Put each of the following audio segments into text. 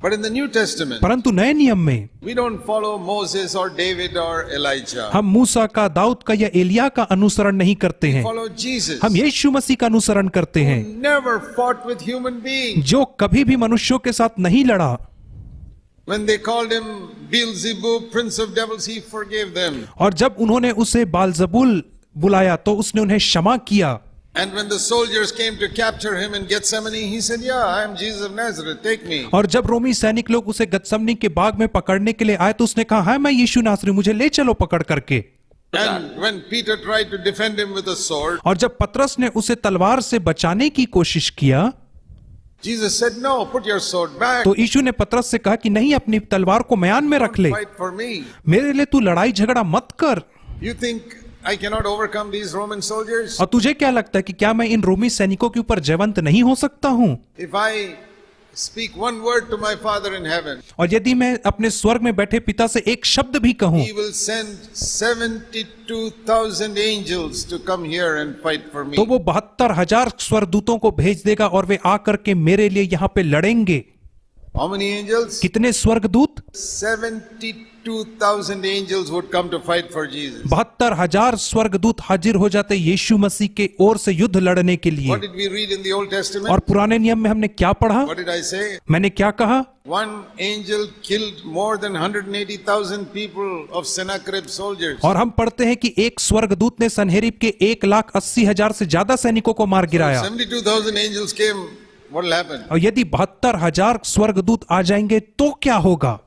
But in the New Testament, परंतु नए नियम में we don't follow Moses or David or Elijah. हम मूसा का, दाऊद का या एलिया का अनुसरण नहीं करते हैं, Follow Jesus. हम यीशु मसीह का अनुसरण करते हैं, Never fought with human beings. जो कभी भी मनुष्यों के साथ नहीं लड़ा। When they called him Beelzebub, prince of devils, he forgave them. और जब उन्होंने उसे बालजबूल बुलाया तो उसने उन्हें क्षमा किया। And when the soldiers came to capture him in Gethsemane, he said, "Yeah, I am Jesus of Nazareth. Take me." और जब रोमी सैनिक लोग उसे गतसमनी के बाग में पकड़ने के लिए आए तो उसने कहा, हाँ मैं यीशु नासरी, मुझे ले चलो पकड़ करके। And when Peter tried to defend him with a sword, और जब पतरस ने उसे तलवार से बचाने की कोशिश किया Jesus said, "No, put your sword back. तो यीशु ने पतरस से कहा कि नहीं, अपनी तलवार को म्यान में रख ले, Fight for me. मेरे लिए तू लड़ाई झगड़ा मत कर। You think I cannot overcome these Roman soldiers? और तुझे क्या लगता है कि क्या मैं इन रोमी सैनिकों के ऊपर जयवंत नहीं हो सकता हूं? If I speak one word to my Father in heaven, और यदि मैं अपने स्वर्ग में बैठे पिता से एक शब्द भी कहूं He will send 72,000 angels to come here and fight for me. तो वो 72,000 स्वर्गदूतों को भेज देगा और वे आकर के मेरे लिए यहाँ पे लड़ेंगे। How many angels? कितने स्वर्गदूत? 72,000 angels would come to fight for Jesus. 72,000 स्वर्गदूत हाजिर हो जाते यीशु मसीह के ओर से युद्ध लड़ने के लिए। What did we read in the Old Testament? और पुराने नियम में हमने क्या पढ़ा? What did I say? मैंने क्या कहा? One angel killed more than 180,000 people of Sennacherib soldiers. और हम पढ़ते हैं कि एक स्वर्गदूत ने सनहेरीब के 1,80,000 से ज्यादा सैनिकों को मार गिराया। 72,000 angels came. What will happen? और यदि 72,000 स्वर्गदूत आ जाएंगे तो क्या होगा?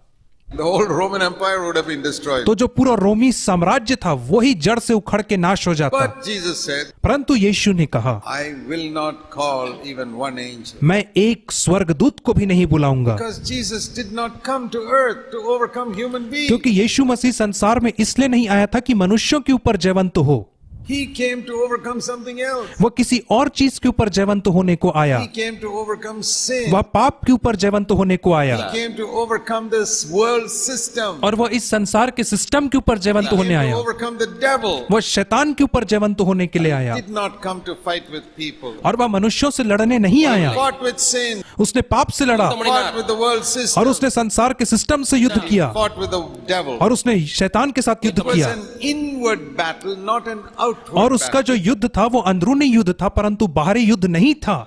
The whole Roman Empire would have been destroyed. तो जो पूरा रोमी साम्राज्य था वही जड़ से उखड़ के नाश हो जाता। But Jesus said, परंतु यीशु ने कहा, I will not call even one angel. मैं एक स्वर्गदूत को भी नहीं बुलाऊंगा। Because Jesus did not come to earth to overcome human beings. क्योंकि यीशु मसीह संसार में इसलिए नहीं आया था कि मनुष्यों के ऊपर जयवंत हो, He came to overcome something else. वह किसी और चीज के ऊपर जयवंत होने को आया। He came to overcome sin. वह पाप के ऊपर जयवंत होने को आया He came to overcome this world system. और वह इस संसार के सिस्टम के ऊपर He जयवंत came होने to आया। overcome the devil. वह शैतान के ऊपर जयवंत होने के लिए आया He did not come to fight with people. और वह मनुष्यों से लड़ने नहीं He आया। fought with sin. उसने पाप से लड़ा Fought with the world system. और उसने संसार के सिस्टम से युद्ध किया Fought with the devil. और उसने शैतान के साथ युद्ध It was किया। an inward battle, not an outward और उसका जो युद्ध था वो अंदरूनी युद्ध था परंतु बाहरी युद्ध नहीं था।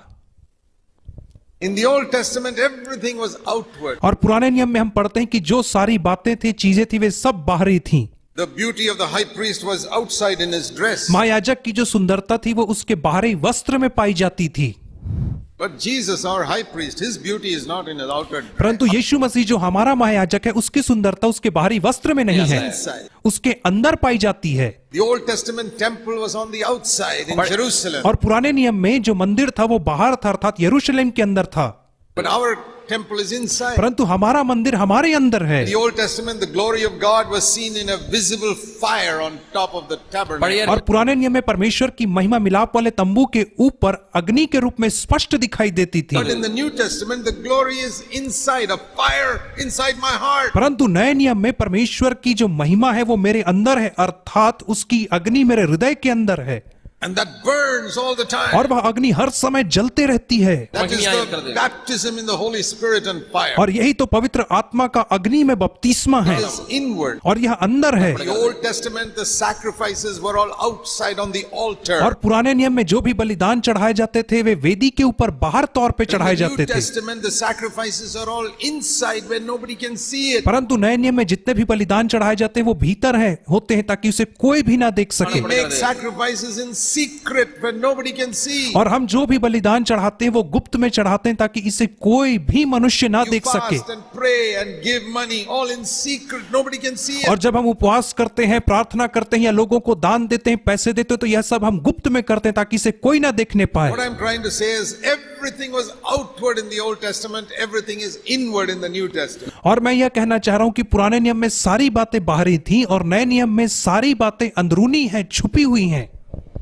In the Old Testament, everything was outward. और पुराने नियम में हम पढ़ते हैं कि जो सारी बातें थी, चीजें थी, वे सब बाहरी थी। The beauty of the high priest was outside in his dress. महायाजक की जो सुंदरता थी वो उसके बाहरी वस्त्र में पाई जाती थी। But Jesus, our high priest, his beauty is not in his outer dress. परंतु यीशु मसीह जो हमारा महायाजक है उसकी सुंदरता उसके बाहरी वस्त्र में नहीं है, Inside. उसके अंदर पाई जाती है। The Old Testament temple was on the outside in Jerusalem. और पुराने नियम में जो मंदिर था वो बाहर था, अर्थात यरूशलेम के अंदर था। But our temple is inside. परंतु हमारा मंदिर हमारे अंदर है। In the Old Testament, the glory of God was seen in a visible fire on top of the tabernacle. और पुराने नियम में परमेश्वर की महिमा मिलाप वाले तंबू के ऊपर अग्नि के रूप में स्पष्ट दिखाई देती थी। But in the New Testament, the glory is inside, a fire inside my heart. परंतु नए नियम में परमेश्वर की जो महिमा है वो मेरे अंदर है, अर्थात उसकी अग्नि मेरे हृदय के अंदर है। And that burns all the time. और वह अग्नि हर समय जलते रहती है। That is the baptism in the Holy Spirit and fire. और यही तो पवित्र आत्मा का अग्नि में बपतिस्मा है। It is inward. और यह अंदर है। In the Old Testament, the sacrifices were all outside on the altar. और पुराने नियम में जो भी बलिदान चढ़ाए जाते थे वे वेदी के ऊपर बाहर तौर पे चढ़ाए In the जाते New थे। Testament, the sacrifices are all inside where nobody can see it. परंतु नए नियम में जितने भी बलिदान चढ़ाए जाते हैं वो भीतर है होते हैं ताकि उसे कोई भी ना देख सके। We make sacrifices in secret where nobody can see. और हम जो भी बलिदान चढ़ाते हैं वो गुप्त में चढ़ाते हैं ताकि इसे कोई भी मनुष्य ना You देख सके। fast and pray and give money all in secret. Nobody can see it. और जब हम उपवास करते हैं, प्रार्थना करते हैं या लोगों को दान देते हैं, पैसे देते हैं तो यह सब हम गुप्त में करते हैं ताकि इसे कोई ना देखने पाए। What I'm trying to say is everything was outward in the Old Testament, everything is inward in the New Testament. और मैं यह कहना चाह रहा हूं कि पुराने नियम में सारी बातें बाहरी थी और नए नियम में सारी बातें अंदरूनी हैं, छुपी हुई हैं।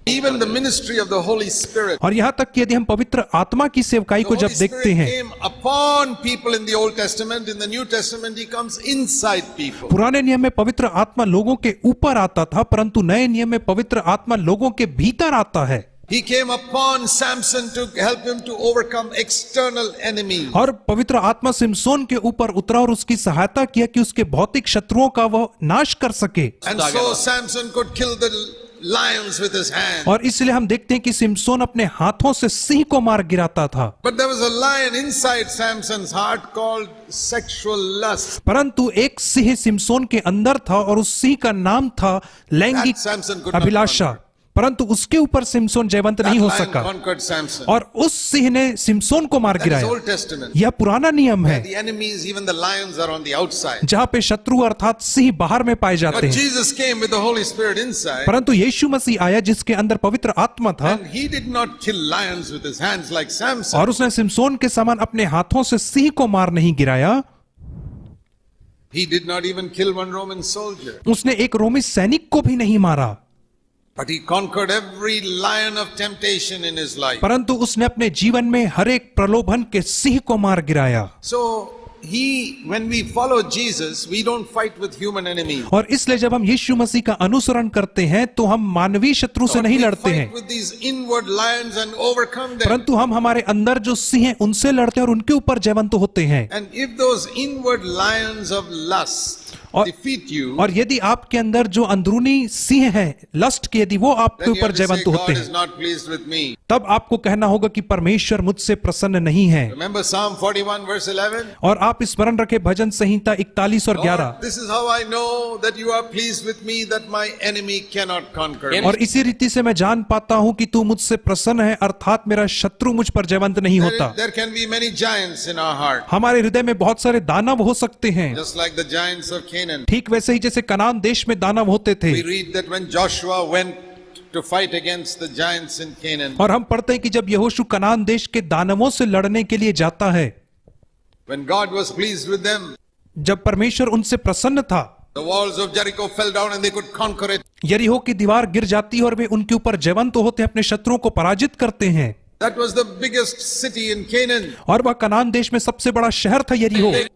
Even the ministry of the Holy Spirit. और यहां तक कि यदि हम पवित्र आत्मा की सेवकाई को The जब Holy देखते Spirit हैं, came upon people in the Old Testament. In the New Testament, He comes inside people. पुराने नियम में पवित्र आत्मा लोगों के ऊपर आता था परंतु नए नियम में पवित्र आत्मा लोगों के भीतर आता है। He came upon Samson to help him to overcome external enemies. और पवित्र आत्मा सिमसोन के ऊपर उतरा और उसकी सहायता किया कि उसके भौतिक शत्रुओं का वह नाश कर सके। And so Samson could kill the lions with his hand. और इसलिए हम देखते हैं कि सिमसोन अपने हाथों से सिंह को मार गिराता था। But there was a lion inside Samson's heart called sexual lust. परंतु एक सिंह सिमसोन के अंदर था और उस सिंह का नाम था लैंगिक That Samson could not अभिलाषा, परंतु उसके ऊपर सिमसोन जयवंत That नहीं हो lion सका conquered Samson. और उस सिंह ने सिमसोन को मार That is गिराया। Old Testament. यह पुराना नियम है The enemies, even the lions, are on the outside. जहाँ पे शत्रु अर्थात सिंह बाहर में पाए जाते But हैं, Jesus came with the Holy Spirit inside. परंतु यीशु मसीह आया जिसके अंदर पवित्र आत्मा था And he did not kill lions with his hands like Samson. और उसने सिमसोन के समान अपने हाथों से सिंह को मार नहीं गिराया। He did not even kill one Roman soldier. उसने एक रोमी सैनिक को भी नहीं मारा, But he conquered every lion of temptation in his life. परंतु उसने अपने जीवन में हर एक प्रलोभन के सिंह को मार गिराया। So when we follow Jesus, we don't fight with human enemies. और इसलिए जब हम यीशु मसीह का अनुसरण करते हैं तो हम मानवीय शत्रु से But नहीं we लड़ते fight हैं, with these inward lions and overcome them. परंतु हम हमारे अंदर जो सिंह हैं उनसे लड़ते हैं और उनके ऊपर जयवंत होते हैं। And if those inward lions of lust और- defeat you, और यदि आपके अंदर जो अंदरूनी सिंह है लस्ट के, यदि वो आपके then you ऊपर have to say, जयवंत होते God is हैं, not pleased with me. तब आपको कहना होगा कि परमेश्वर मुझसे प्रसन्न नहीं है। Remember Psalm 41 verse 11? और आप स्मरण रखें भजन संहिता 41 और 11। Lord, this is how I know that you are pleased with me, that my enemy cannot conquer me. और इसी रीति से मैं जान पाता हूं कि तू मुझसे प्रसन्न है, अर्थात मेरा शत्रु मुझ पर जयवंत नहीं होता। There can be many giants in our heart, हमारे हृदय में बहुत सारे दानव हो सकते हैं, just like the giants of Canaan. ठीक वैसे ही जैसे कनान देश में दानव होते थे। We read that when Joshua went to fight against the giants in Canaan, और हम पढ़ते हैं कि जब यहोशू कनान देश के दानवों से लड़ने के लिए जाता है, when God was pleased with them, जब परमेश्वर उनसे प्रसन्न था, the walls of Jericho fell down and they could conquer it. यरीहो की दीवार गिर जाती है और वे उनके ऊपर जयवंत होते हैं, अपने शत्रुओं को पराजित करते हैं। That was the biggest city in Canaan. और वह कनान देश में सबसे बड़ा शहर था यरीहो, They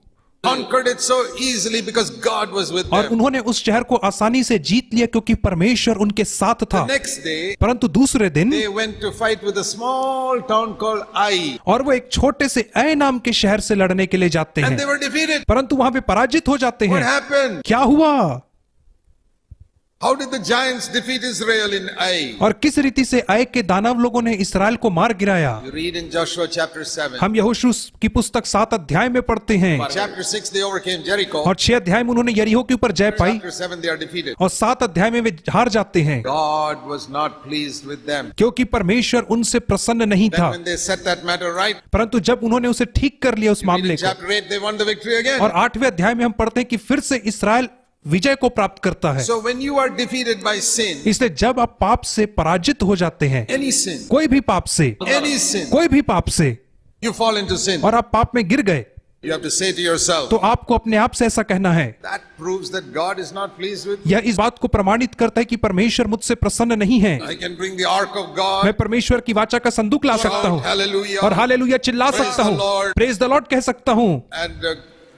conquered it so easily because God was with और them. उन्होंने उस शहर को आसानी से जीत लिया क्योंकि परमेश्वर उनके साथ था। The next day, परंतु दूसरे दिन they went to fight with a small town called Ai, और वो एक छोटे से ऐ नाम के शहर से लड़ने के लिए जाते and हैं, they were defeated. परंतु वहां पे पराजित हो जाते What हैं। happened? क्या हुआ? How did the giants defeat Israel in Ai? और किस रीति से ऐ के दानव लोगों ने इसराइल को मार गिराया? You read in Joshua chapter 7. हम यहोशू की पुस्तक 7 अध्याय में पढ़ते हैं, Chapter 6 they overcame Jericho. और 6 अध्याय में उन्होंने यरीहो के ऊपर जय पाई, Chapter 7 they are defeated. और 7 अध्याय में वे हार जाते हैं God was not pleased with them. क्योंकि परमेश्वर उनसे प्रसन्न नहीं Then था। when they set that matter right, परंतु जब उन्होंने उसे ठीक कर लिया उस read मामले in को, chapter 8 they won the victory again. और 8वें अध्याय में हम पढ़ते हैं कि फिर से इसराइल विजय को प्राप्त करता है। So when you are defeated by sin, इसलिए जब आप पाप से पराजित हो जाते हैं, any sin, कोई भी पाप से, any sin, कोई भी पाप से, you fall into sin. और आप पाप में गिर गए, You have to say to yourself, तो आपको अपने आप से ऐसा कहना है। that proves that God is not pleased with me. यह इस बात को प्रमाणित करता है कि परमेश्वर मुझसे प्रसन्न नहीं है। I can bring the ark of God. मैं परमेश्वर की वाचा का संदूक ला सकता हूँ Hallelujah. और हालेलुया चिल्ला Praise सकता the हूँ, Lord. प्रेज द लॉर्ड कह सकता हूँ, And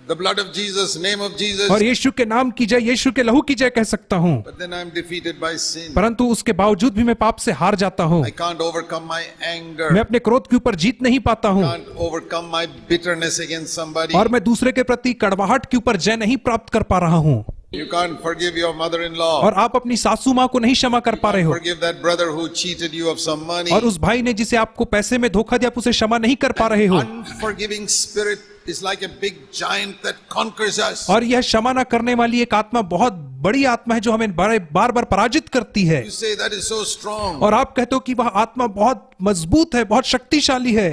the blood of Jesus, name of Jesus. और यीशु के नाम की जय, यीशु के लहू की जय कह सकता हूँ। But then I'm defeated by sin. परंतु उसके बावजूद भी मैं पाप से हार जाता हूँ। I can't overcome my anger. मैं अपने क्रोध के ऊपर जीत नहीं पाता हूँ, Can't overcome my bitterness against somebody. और मैं दूसरे के प्रति कड़वाहट के ऊपर जय नहीं प्राप्त कर पा रहा हूँ, You can't forgive your mother-in-law. और आप अपनी सासू माँ को नहीं क्षमा कर पा रहे हो, Forgive that brother who cheated you of some money. और उस भाई ने जिसे आपको पैसे में धोखा दिया आप उसे क्षमा नहीं कर पा रहे हो। Unforgiving spirit is like a big giant that conquers us. और यह क्षमा न करने वाली एक आत्मा बहुत बड़ी आत्मा है जो हमें बार बार पराजित करती है, You say that is so strong. और आप कहते हो कि वह आत्मा बहुत मजबूत है, बहुत शक्तिशाली है।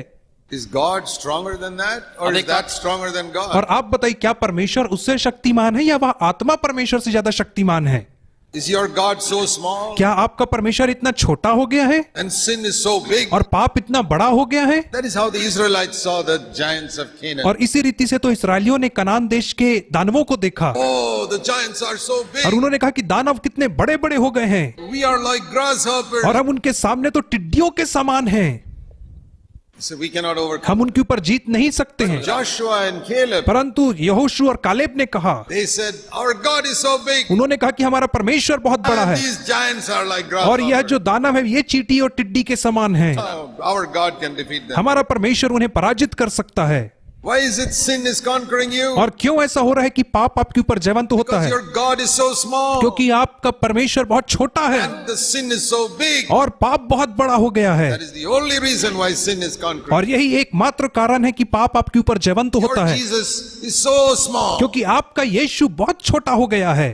Is God stronger than that? Or is that stronger than God? और आप बताइए क्या परमेश्वर उससे शक्तिमान है या वह आत्मा परमेश्वर से ज्यादा शक्तिमान है? Is your God so small? क्या आपका परमेश्वर इतना छोटा हो गया है And sin is so big? और पाप इतना बड़ा हो गया है? That is how the Israelites saw the giants of Canaan. और इसी रीति से तो इसराइलियों ने कनान देश के दानवों को देखा, Oh, the giants are so और big. उन्होंने कहा कि दानव कितने बड़े बड़े हो गए हैं, We are like grasshoppers. और हम उनके सामने तो टिड्डियों के समान हैं। So we cannot overcome. हम उनके ऊपर जीत नहीं सकते हैं। Joshua and Caleb, परंतु यहोशू और कालेब ने कहा, they said, our God is so big. उन्होंने कहा कि हमारा परमेश्वर बहुत बड़ा And है these giants are like और यह grasshoppers. जो दानव है ये चींटी और टिड्डी के समान है। Our God can defeat them. हमारा परमेश्वर उन्हें पराजित कर सकता है। Why is it sin is conquering you? और क्यों ऐसा हो रहा है कि पाप आपके ऊपर जयवंत होता Because है? your God is so small. क्योंकि आपका परमेश्वर बहुत छोटा है And the sin is so big. और पाप बहुत बड़ा हो गया है। That is the only reason why sin is conquering. और यही एकमात्र कारण है कि पाप आपके ऊपर जयवंत होता Your है, Jesus is so small. क्योंकि आपका यीशु बहुत छोटा हो गया है।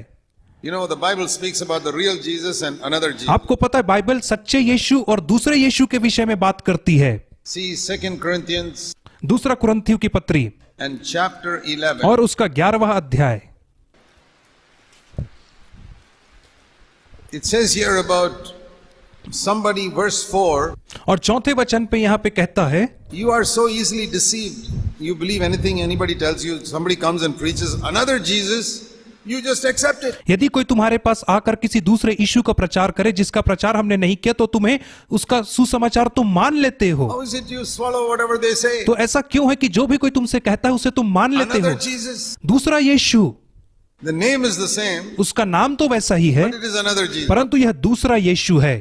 You know, the Bible speaks about the real Jesus and another Jesus. आपको पता है बाइबल सच्चे यीशु और दूसरे यीशु के विषय में बात करती है। See 2 Corinthians दूसरा कुरिन्थियों की पत्री and chapter 11. और उसका 11वां अध्याय। It says here about somebody, verse 4. और चौथे वचन पे यहाँ पे कहता है, You are so easily deceived. You believe anything anybody tells you. Somebody comes and preaches another Jesus, you just accept it. यदि कोई तुम्हारे पास आकर किसी दूसरे यीशु का प्रचार करे जिसका प्रचार हमने नहीं किया तो तुम्हें उसका सुसमाचार तुम मान लेते हो। How is it you swallow whatever they say? तो ऐसा क्यों है कि जो भी कोई तुमसे कहता है उसे तुम मान लेते हो? Another Jesus. दूसरा यीशु, The name is the same, उसका नाम तो वैसा ही है, but it is another Jesus. परंतु यह दूसरा यीशु है।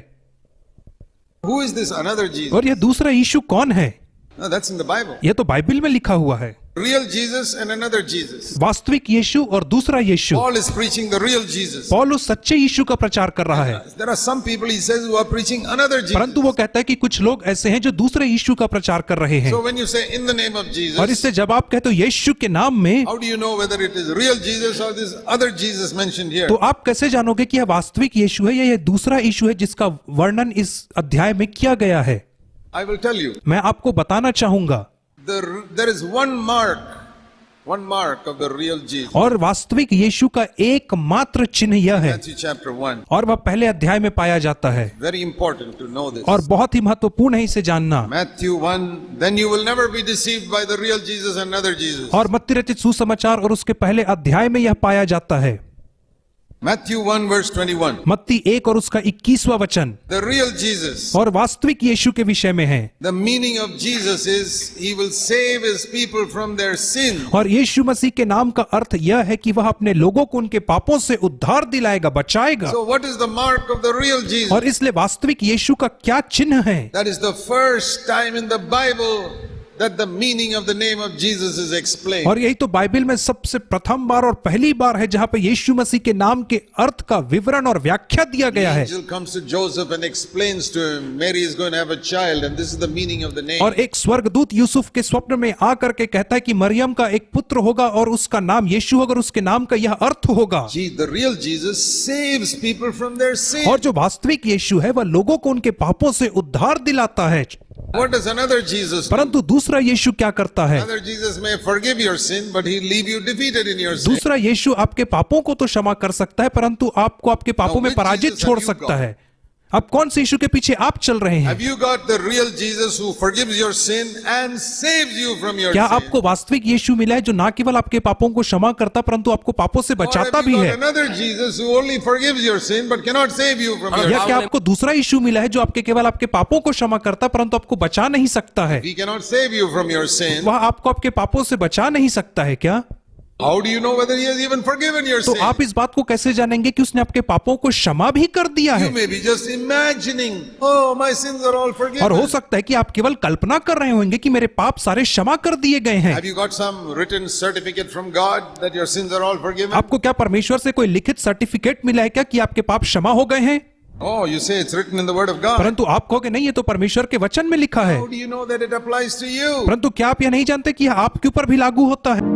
Who is this another Jesus? और यह दूसरा यीशु कौन है? No, that's in the Bible. यह तो बाइबल में लिखा हुआ है। Real Jesus and another Jesus. वास्तविक यीशु और दूसरा यीशु। Paul is preaching the real Jesus. पौलुस सच्चे यीशु का प्रचार कर रहा है, There are some people, he says, who are preaching another Jesus. परंतु वो कहता है कि कुछ लोग ऐसे हैं जो दूसरे यीशु का प्रचार कर रहे हैं। So when you say in the name of और Jesus, इससे जब आप कहते हो यीशु के नाम में, how do you know whether it is real Jesus or this other Jesus mentioned here? तो आप कैसे जानोगे कि यह वास्तविक यीशु है या यह दूसरा यीशु है जिसका वर्णन इस अध्याय में किया गया है? I will tell you. मैं आपको बताना चाहूंगा। There is one mark of the real Jesus. और वास्तविक यीशु का एकमात्र चिन्ह यह है, Matthew chapter 1. और वह पहले अध्याय में पाया जाता है, Very important to know this. और बहुत ही महत्वपूर्ण है इसे जानना। Matthew 1, then you will never be deceived by the real Jesus and another Jesus. और मत्ती रचित सुसमाचार और उसके पहले अध्याय में यह पाया जाता है। Matthew 1 verse 21. मत्ती 1 और उसका 21वां वचन The real Jesus. और वास्तविक यीशु के विषय में है। The meaning of Jesus is he will save his people from their sin. और यीशु मसीह के नाम का अर्थ यह है कि वह अपने लोगों को उनके पापों से उद्धार दिलाएगा, बचाएगा। So what is the mark of the real Jesus? और इसलिए वास्तविक यीशु का क्या चिन्ह है? That is the first time in the Bible that the meaning of the name of Jesus is explained. और यही तो बाइबल में सबसे प्रथम बार और पहली बार है जहां पे यीशु मसीह के नाम के अर्थ का विवरण और व्याख्या दिया गया है। Angel comes to Joseph and explains to him, Mary is going to have a child and this is the meaning of the name. और एक स्वर्गदूत यूसुफ के स्वप्न में आकर के कहता है कि मरियम का एक पुत्र होगा और उसका नाम यीशु होगा और उसके नाम का यह अर्थ होगा। Gee, the real Jesus saves people from their sin. और जो वास्तविक यीशु है वह लोगों को उनके पापों से उद्धार दिलाता है। What does another Jesus do? परंतु दूसरा यीशु क्या करता है? Another Jesus may forgive your sin, but he'll leave you defeated in your sin. दूसरा यीशु आपके पापों को तो क्षमा कर सकता है परंतु आपको आपके पापों में which पराजित Jesus छोड़ have you सकता got? है। अब कौन से यीशु के पीछे आप चल रहे हैं? Have you got the real Jesus who forgives your sin and saves you from your क्या sin? आपको वास्तविक यीशु मिला है जो ना केवल आपके पापों को क्षमा करता परंतु आपको पापों से Or have बचाता you भी got है? another Jesus who only forgives your sin but cannot save you from your या sin? क्या आपको दूसरा यीशु मिला है जो आपके केवल आपके पापों को क्षमा करता परंतु आपको बचा नहीं सकता है? He cannot save you from your sin. वह आपको आपके पापों से बचा नहीं सकता है क्या? How do you know whether he has even forgiven your तो sin? आप इस बात को कैसे जानेंगे कि उसने आपके पापों को क्षमा भी कर दिया You है? may be just imagining, oh, my sins are all forgiven. और हो सकता है कि आप केवल कल्पना कर रहे होंगे कि मेरे पाप सारे क्षमा कर दिए गए हैं। Have you got some written certificate from God that your sins are all forgiven? आपको क्या परमेश्वर से कोई लिखित सर्टिफिकेट मिला है क्या कि आपके पाप क्षमा हो गए हैं? Oh, you say it's written in the word of God. परंतु आप कहोगे नहीं, ये तो परमेश्वर के वचन में लिखा है। How do you know that it applies to you? परंतु क्या आप यह नहीं जानते कि यह आपके ऊपर भी लागू होता है?